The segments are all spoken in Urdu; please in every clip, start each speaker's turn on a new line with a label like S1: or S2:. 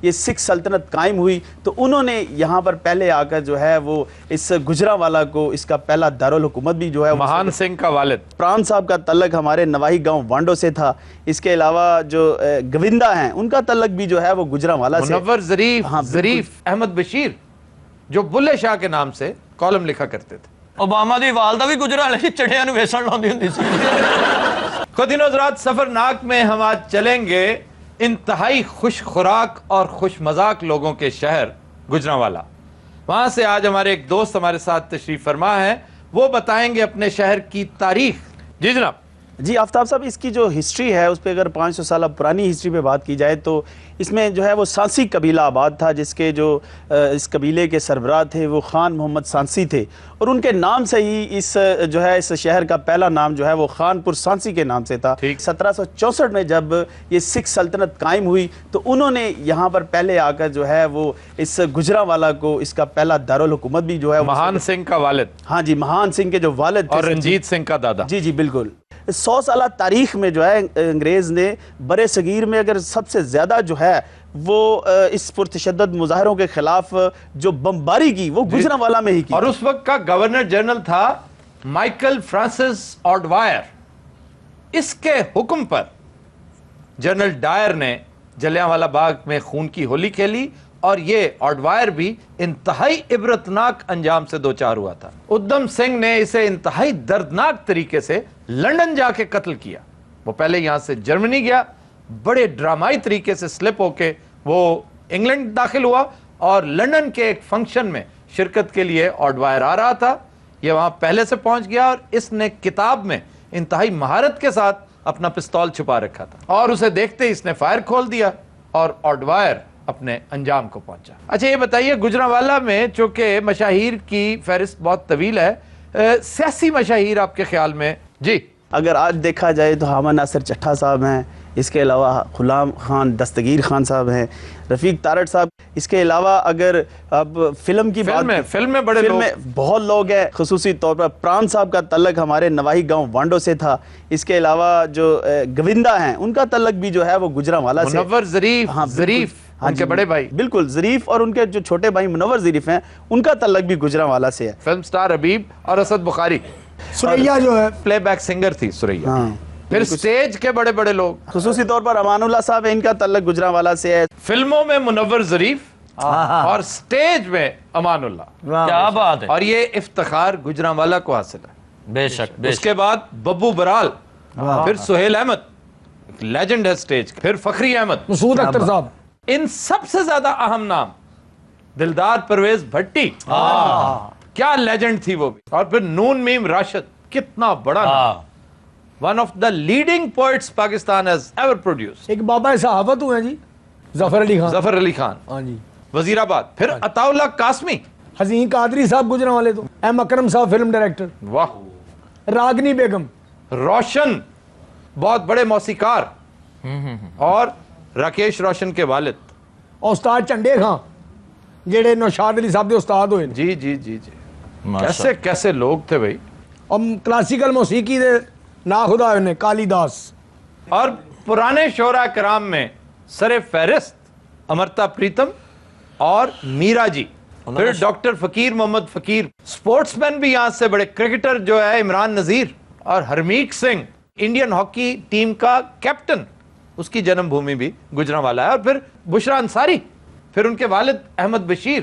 S1: یہ سکھ سلطنت قائم ہوئی تو انہوں نے یہاں پر پہلے آ کر جو ہے وہ اس گجرانوالہ کو اس کا پہلا دارالحکومت بھی جو ہے
S2: مہان سنگھ کا والد
S1: پران صاحب کا تعلق ہمارے نواحی گاؤں وانڈو سے تھا. اس کے علاوہ جو گوندہ ہیں ان کا تعلق بھی جو ہے وہ گجرانوالہ سے.
S2: منور ظریف احمد بشیر جو بلے شاہ کے نام سے کالم لکھا کرتے تھے.
S3: اوباما دی والدہ بھی گجرالے سی چڑیاں نوں ویسن لاندی ہوندی سی.
S2: خواتین و حضرات سفرناک میں ہم آج چلیں گے انتہائی خوش خوراک اور خوش مذاق لوگوں کے شہر گجرانوالہ. وہاں سے آج ہمارے ایک دوست ہمارے ساتھ تشریف فرما ہے, وہ بتائیں گے اپنے شہر کی تاریخ. جی جناب.
S1: جی آفتاب صاحب, اس کی جو ہسٹری ہے اس پہ اگر 500 سالہ پرانی ہسٹری پہ بات کی جائے تو اس میں جو ہے وہ سانسی قبیلہ آباد تھا, جس کے جو اس قبیلے کے سربراہ تھے وہ خان محمد سانسی تھے, اور ان کے نام سے ہی اس جو ہے اس شہر کا پہلا نام جو ہے وہ خانپور سانسی کے نام سے تھا. 1764 میں جب یہ سکھ سلطنت قائم ہوئی تو انہوں نے یہاں پر پہلے آ کر جو ہے وہ اس گجرانوالہ کو اس کا پہلا دارالحکومت بھی جو ہے
S2: مہان سنگھ کا والد.
S1: ہاں جی, مہان سنگھ کے جو والد
S2: اور رنجیت سنگھ کا دادا.
S1: جی جی بالکل. 100 سالہ تاریخ میں جو ہے انگریز نے برِ صغیر میں اگر سب سے زیادہ جو ہے وہ اس پرتشدد مظاہروں کے خلاف جو بمباری کی وہ گجرانوالہ میں ہی کی.
S2: اور اس وقت کا گورنر جنرل تھا مائیکل فرانسس آرڈوائر. اس کے حکم پر جنرل ڈائر نے جلیانوالہ باغ میں خون کی ہولی کھیلی, اور یہ آرڈوائر بھی انتہائی عبرتناک انجام سے دوچار ہوا تھا. ادھم سنگھ نے اسے انتہائی دردناک طریقے سے لندن جا کے قتل کیا. وہ پہلے یہاں سے جرمنی گیا, بڑے ڈرامائی طریقے سے سلپ ہو کے وہ انگلینڈ داخل ہوا, اور لندن کے ایک فنکشن میں شرکت کے لیے آرڈوائر آ رہا تھا. یہ وہاں پہلے سے پہنچ گیا, اور اس نے کتاب میں انتہائی مہارت کے ساتھ اپنا پستول چھپا رکھا تھا, اور اسے دیکھتے ہی اس نے فائر کھول دیا اور آرڈوائر اپنے انجام کو پہنچا. اچھا یہ بتائیے, گجرانوالہ میں چونکہ مشاہیر کی فہرست بہت طویل ہے, سیاسی مشاہیر آپ کے خیال میں؟ جی
S1: اگر آج دیکھا جائے تو حامد ناصر چٹھا صاحب ہیں, اس کے علاوہ غلام خان دستگیر خان صاحب ہیں, رفیق تارڑ صاحب. اس کے علاوہ اگر اب فلم کی بات,
S2: فلم میں بڑے لوگ,
S1: بہت لوگ ہیں, خصوصی طور پر پران صاحب کا تعلق ہمارے نواحی گاؤں وانڈو سے تھا. اس کے علاوہ جو گوندہ ہیں ان کا تعلق بھی جو ہے وہ گجرانوالہ سے.
S2: منور ظریف ان کے بڑے بھائی,
S1: بالکل, ظریف, اور ان کے جو چھوٹے بھائی منور ظریف ہیں ان کا تعلق بھی گجرانوالہ سے ہے.
S2: فلم سٹار حبیب اور اسد بخاری.
S4: سریا جو ہے
S2: پلے بیک سنگر تھی سریا. پھر سٹیج کے بڑے بڑے لوگ,
S1: خصوصی طور پر امان اللہ صاحب ہیں, ان کا تعلق گجرانوالہ سے ہے.
S2: فلموں میں منور ظریف اور سٹیج میں امان اللہ.
S3: کیا بات ہے.
S2: اور یہ افتخار گجرانوالہ کو حاصل ہے.
S3: بے شک.
S2: اس کے بعد ببو برال, پھر سہیل احمد لیجنڈ ہے سٹیج, پھر فخری احمد,
S4: مسعود اختر صاحب.
S2: ان سب سے زیادہ اہم نام دلدار پرویز بھٹی, کیا لیجنڈ تھی وہ بھی. اور پھر نون میم راشد, کتنا بڑا نام, one of the leading poets Pakistan has ever produced.
S4: ایک بابا صحافت ہوئے ہیں جی, ظفر علی خان.
S2: ہاں جی, وزیر آباد. پھر عطا اللہ قاسمی,
S4: حسین قادری صاحب گجرانوالے تو, ایم اکرم صاحب فلم ڈائریکٹر,
S2: واہ,
S4: راگنی بیگم,
S2: روشن بہت بڑے موسیقار, اور راکیش روشن کے والد,
S4: اور استاد چنڈے خان جڑے نوشاد علی صاحب دے استاد ہوئے.
S2: جی جی جی جی, کیسے کیسے لوگ تھے بھائی.
S4: اور کلاسیکل موسیقی دے نا خدا ہوئے کالی داس.
S2: اور پرانے شعراء کرام میں سر فہرست امرتا پریتم اور میرا جی, پھر ڈاکٹر فقیر محمد فقیر. سپورٹس مین بھی یہاں سے بڑے, کرکٹر جو ہے عمران نذیر, اور ہرمیت سنگھ انڈین ہاکی ٹیم کا کیپٹن, اس کی جنم بھومی بھی گجرانوالہ ہے. اور پھر بشرا انصاری, پھر ان کے والد احمد بشیر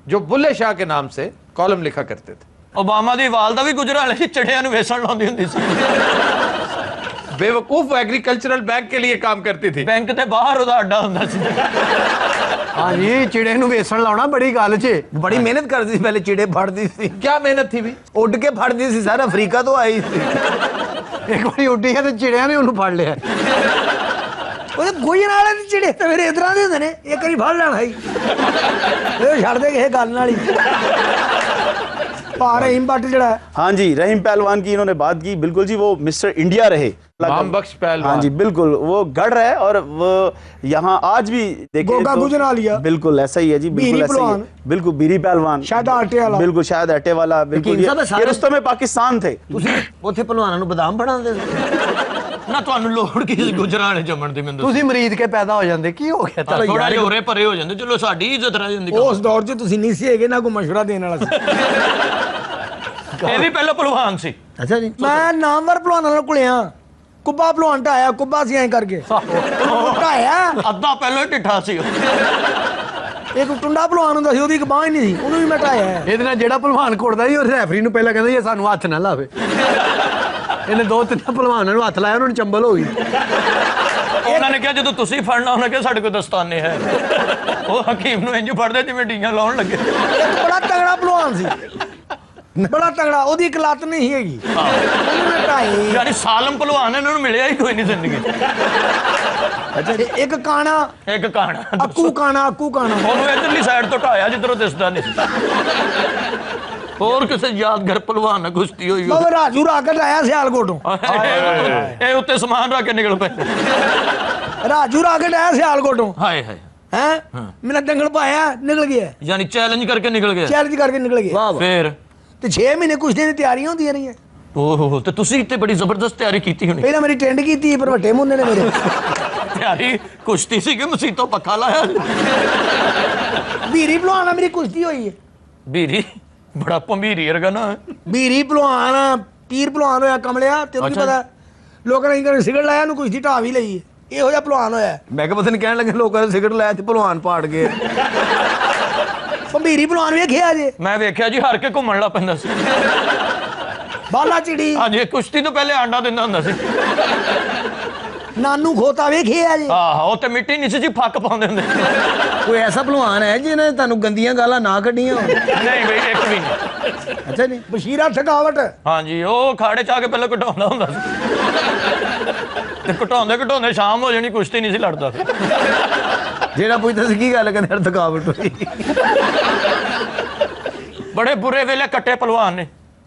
S2: جو بلے شاہ کے نام سے کالم لکھا کرتے تھے.
S3: اوباما دی والدہ بھی گجرالے سی چڑیاں نوں ویسن لاندی ہوندی سی.
S2: بے وقوف ایگریکلچرل بینک کے لیے کام کرتی تھی.
S3: بینک تے باہر ادا اڈا ہوندا سی.
S5: ہاں جی, چڑے نوں ویسن لاؤنا بڑی گل چ, بڑی محنت کرتی سی, پہلے چڑے پھڑدی سی.
S2: کیا محنت تھی بھی,
S5: اڈ کے پھڑدی سی, سر افریقہ تو آئی سی. ایک باری اڈی ہے تو چڑیا نے انہوں پھڑ لیا.
S4: گجرانوالے دے چڑے تے میرے ادھر دے ہوندے نے, ایک واری پھڑ لینا ہی چھڑ دے کسے گل نال ہی. رحیم بٹ جڑا ہے,
S1: ہاں جی, رحیم پہلوان کی انہوں نے بات کی. بالکل جی, وہ مسٹر انڈیا رہے,
S2: مام بخش پہلوان.
S1: ہاں جی بالکل, وہ گڑھ رہے, اور وہ یہاں آج بھی دیکھیں
S4: گوگا گجرانوالہ,
S1: بالکل ایسا ہی ہے جی, بالکل ایسا ہی ہے, بالکل بیری پہلوان,
S4: شاید آٹے والا,
S1: بالکل شاید آٹے والا, بالکل یہ رستم پاکستان تھے.
S5: تسی اوتھے پہلواناں نوں بادام بنا دے.
S3: ਨਾ ਤੁਹਾਨੂੰ ਲੋੜ ਕੀ ਸੀ ਗੁਜਰਾਂ ਵਾਲੇ ਜੰਮਣ ਦੀ? ਮੈਨੂੰ
S5: ਤੁਸੀਂ ਮਰੀਦ ਕੇ ਪੈਦਾ ਹੋ ਜਾਂਦੇ, ਕੀ ਹੋ ਗਿਆ ਤਾਂ?
S3: ਥੋੜਾ ਜਿਹਾ ਹੋਰੇ ਪਰੇ ਹੋ ਜਾਂਦੇ, ਚਲੋ ਸਾਡੀ ਇੱਜ਼ਤ ਰਹਿ ਜਾਂਦੀ।
S4: ਉਸ ਦੌਰ 'ਚ ਤੁਸੀਂ ਨਹੀਂ ਸੀ ਹੈਗੇ, ਨਾ ਕੋਈ ਮਸ਼ਵਰਾ ਦੇਣ ਵਾਲਾ ਸੀ।
S3: ਇਹ ਵੀ ਪਹਿਲਾਂ ਭਲਵਾਨ ਸੀ।
S5: ਅੱਛਾ ਜੀ।
S4: ਮੈਂ ਨਾਮਵਰ ਭਲਵਾਨਾਂ ਨਾਲ ਘੁਲਿਆ। ਕੁੱਬਾ ਭਲਵਾਨ ਢਾਇਆ, ਕੁੱਬਾ ਸੀ ਐਂ ਕਰਕੇ ਢਾਇਆ।
S3: ਅੱਧਾ ਪਹਿਲਾਂ ਹੀ ਢਿੱਠਾ ਸੀ ਉਹ।
S4: ਇੱਕ ਟੁੰਡਾ ਭਲਵਾਨ ਹੁੰਦਾ ਸੀ, ਉਹਦੀ ਇੱਕ ਬਾਂਹ ਹੀ ਨਹੀਂ ਸੀ, ਉਹਨੂੰ ਵੀ ਮੈਂ ਢਾਇਆ।
S5: ਇਹਦੇ ਨਾਲ ਜਿਹੜਾ ਭਲਵਾਨ ਘੁੱਟਦਾ ਸੀ ਉਹ ਰੈਫਰੀ ਨੂੰ ਪਹਿਲਾਂ ਕਹਿੰਦਾ ਇਹ ਸਾਨੂੰ ਹੱਥ ਨਾ ਲਾਵੇ। ਇਹਨੇ 2-3 ਭਲਵਾਨਾਂ ਨੂੰ ਹੱਥ ਲਾਇਆ, ਉਹਨਾਂ ਨੂੰ ਚੰਬਲ ਹੋ ਗਈ।
S3: ਉਹਨਾਂ ਨੇ ਕਿਹਾ ਜਦੋਂ ਤੁਸੀਂ ਫੜਨਾ, ਉਹਨਾਂ ਕਿਹਾ ਸਾਡੇ ਕੋਲ ਦਸਤਾਨੇ ਹੈ। ਉਹ ਹਕੀਮ ਨੂੰ ਇੰਜ ਫੜਦੇ ਜਿਵੇਂ ਡੀਆਂ ਲਾਉਣ ਲੱਗੇ।
S4: ਇੱਕ ਬੜਾ ਤਗੜਾ ਭਲਵਾਨ ਸੀ, ਬੜਾ ਤਗੜਾ, ਉਹਦੀ ਇੱਕ ਲੱਤ ਨਹੀਂ ਸੀ ਹੈਗੀ, ਉਹਨੂੰ ਮੈਂ ਢਾਈ।
S3: ਯਾਨੀ ਸਾਲਮ ਭਲਵਾਨ ਇਹਨਾਂ ਨੂੰ ਮਿਲਿਆ ਹੀ ਕੋਈ ਨਹੀਂ ਜ਼ਿੰਦਗੀ 'ਚ।
S4: ਇੱਕ ਕਾਣਾ,
S3: ਇੱਕ ਕਾਣਾ,
S4: ਅੱਕੂ ਕਾਣਾ, ਅੱਕੂ ਕਾਣਾ।
S3: ਉਹਨੂੰ ਇਧਰਲੀ ਸਾਈਡ ਤੋਂ ਢਾਇਆ ਜਿੱਧਰੋਂ ਦਿਸਦਾ ਨਹੀਂ। ਹੋਰ ਕਿਸੇ ਯਾਦਗਾਰ ਭਲਵਾਨ ਨਾਲ ਕੁਸ਼ਤੀ ਹੋਈ?
S4: ਬਾਬਾ ਰਾਜੂ ਰਾਕਟ ਆਇਆ ਸਿਆਲਕੋਟੋਂ।
S3: ਇਹ ਉੱਤੇ ਸਮਾਨ ਰੱਖ ਕੇ ਨਿਕਲ ਪਏ।
S4: ਰਾਜੂ ਰਾਕਟ ਆਇਆ ਸਿਆਲਕੋਟੋਂ।
S3: ਹਾਏ ਹਾਏ।
S4: ਹੈ ਮੇਰਾ ਦੰਗਲ ਪਾਇਆ, ਨਿਕਲ ਗਿਆ,
S3: ਯਾਨੀ ਚੈਲੰਜ ਕਰਕੇ ਨਿਕਲ ਗਿਆ।
S4: ਚੈਲੰਜ ਕਰਕੇ ਨਿਕਲ ਗਿਆ।
S3: ਫਿਰ
S4: ਤੇ 6 ਮਹੀਨੇ ਕੁਸ਼ਤੀ ਦੀਆਂ ਤਿਆਰੀਆਂ ਹੁੰਦੀਆਂ ਰਹੀਆਂ।
S3: ਓਹੋ, ਤੇ ਤੁਸੀਂ ਇੱਥੇ ਬੜੀ ਜ਼ਬਰਦਸਤ ਤਿਆਰੀ ਕੀਤੀ ਹੋਣੀ।
S4: ਪਹਿਲਾਂ ਮੇਰੀ ਟੈਂਡ ਕੀਤੀ, ਪਰ ਵੱਡੇ ਮੁੰਨੇ ਨੇ ਮੇਰੇ।
S3: ਤਿਆਰੀ ਕੁਸ਼ਤੀ ਸੀ ਕਿ ਮਸੀਤੋਂ ਪੱਖਾ ਲਾਇਆ?
S4: ਬੀਰੀ ਭਲਵਾਨ ਨਾਲ ਮੇਰੀ ਕੁਸ਼ਤੀ ਹੋਈ ਹੈ।
S3: ਬੀਰੀ ਬੜਾ ਭੰਬੀਰੀ ਵਰਗਾ ਨਾ।
S4: ਬੀਰੀ ਭਲਵਾਨ ਪੀਰ ਭਲਵਾਨ ਹੋਇਆ ਕਮਲਿਆ, ਤੈਨੂੰ ਕੀ ਪਤਾ। ਲੋਕਾਂ ਨੇ ਇੰਗਰ ਸਿਗਰਟ ਲਾਇਆ, ਉਹਨੂੰ ਕੁਸ਼ਤੀ ਢਾਹ ਵੀ ਲਈ ਹੈ। ਇਹੋ ਜਿਹਾ ਭਲਵਾਨ ਹੋਇਆ।
S5: ਮੈਂ ਕਿਹਾ ਪਤਾ ਨਹੀਂ ਕਹਿਣ ਲੱਗੇ ਲੋਕਾਂ ਨੇ ਸਿਗਰਟ ਲਾਇਆ ਤੇ ਭਲਵਾਨ ਪਾੜ ਗਏ।
S4: ਭੰਬੀਰੀ ਭਲਵਾਨ ਵੇਖਿਆ ਜੇ?
S3: ਮੈਂ ਵੇਖਿਆ ਜੀ, ਹਰ ਕੇ ਘੁੰਮਣ ਲੱਗ ਪੈਂਦਾ ਸੀ।
S4: ਬਾਲਾ ਚਿੜੀ,
S3: ਹਾਂਜੀ, ਕੁਸ਼ਤੀ ਤੋਂ ਪਹਿਲੇ ਆਂਡਾ ਦਿੰਦਾ ਹੁੰਦਾ ਸੀ।
S4: ਨਾਨੂ ਖੋਤਾ ਵੇਖਿਆ ਜੇ?
S3: ਆਹੋ, ਉਹ ਤੇ ਮਿੱਟੀ ਨਹੀਂ ਸੀ ਜੀ, ਫੱਕ ਪਾਉਂਦੇ ਹੁੰਦੇ।
S5: ਕੋਈ ਐਸਾ ਭਲਵਾਨ ਹੈ ਜਿਹਨੇ ਤੁਹਾਨੂੰ ਗੰਦੀਆਂ ਗਾਲਾਂ ਨਾ ਕੱਢੀਆਂ ਹੋਣ?
S3: ਨਹੀਂ ਬਈ, ਇੱਕ ਵੀ ਨਹੀਂ।
S5: ਅੱਛਾ ਜੀ।
S4: ਬਸ਼ੀਰਾ ਥਕਾਵਟ।
S3: ਹਾਂਜੀ, ਉਹ ਖਾੜੇ ਚ ਆ ਕੇ ਪਹਿਲਾਂ ਘਟਾਉਂਦਾ ਹੁੰਦਾ ਸੀ, ਤੇ ਘਟਾਉਂਦੇ ਘਟਾਉਂਦੇ ਸ਼ਾਮ ਹੋ ਜਾਣੀ, ਕੁਸ਼ਤੀ ਨਹੀਂ ਸੀ ਲੜਦਾ ਸੀ।
S5: ਜਿਹੜਾ ਪੁੱਛਦਾ ਸੀ ਕੀ ਗੱਲ ਕਹਿੰਦੇ, ਥਕਾਵਟ ਹੋਈ।
S3: ਬੜੇ ਬੁਰੇ ਵੇਲੇ ਕੱਟੇ ਪਹਿਲਵਾਨ ਨੇ।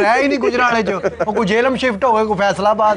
S5: ਰਹਿ ਹੀ ਨਹੀਂ ਗੁਜਰਾਲੇ ਚ। ਉਹ ਕੋਈ ਜੇਲਮ ਸ਼ਿਫਟ ਹੋ ਗਏ, ਕੋਈ ਫੈਸਲਾਬਾਦ।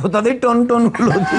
S5: ਉਹ ਤਾਂ ਦੀ ਟਨ ਟਨ ਖਲੋਤੀ।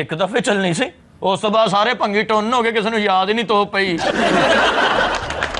S3: ਇੱਕ ਦਫੇ ਚੱਲਣੀ ਸੀ, ਉਸ ਤੋਂ ਬਾਅਦ ਸਾਰੇ ਭੰਗੀ ਟੁੰਨ ਹੋ ਗਏ, ਕਿਸੇ ਨੂੰ ਯਾਦ ਹੀ ਨਹੀਂ ਤੋਪ ਪਈ।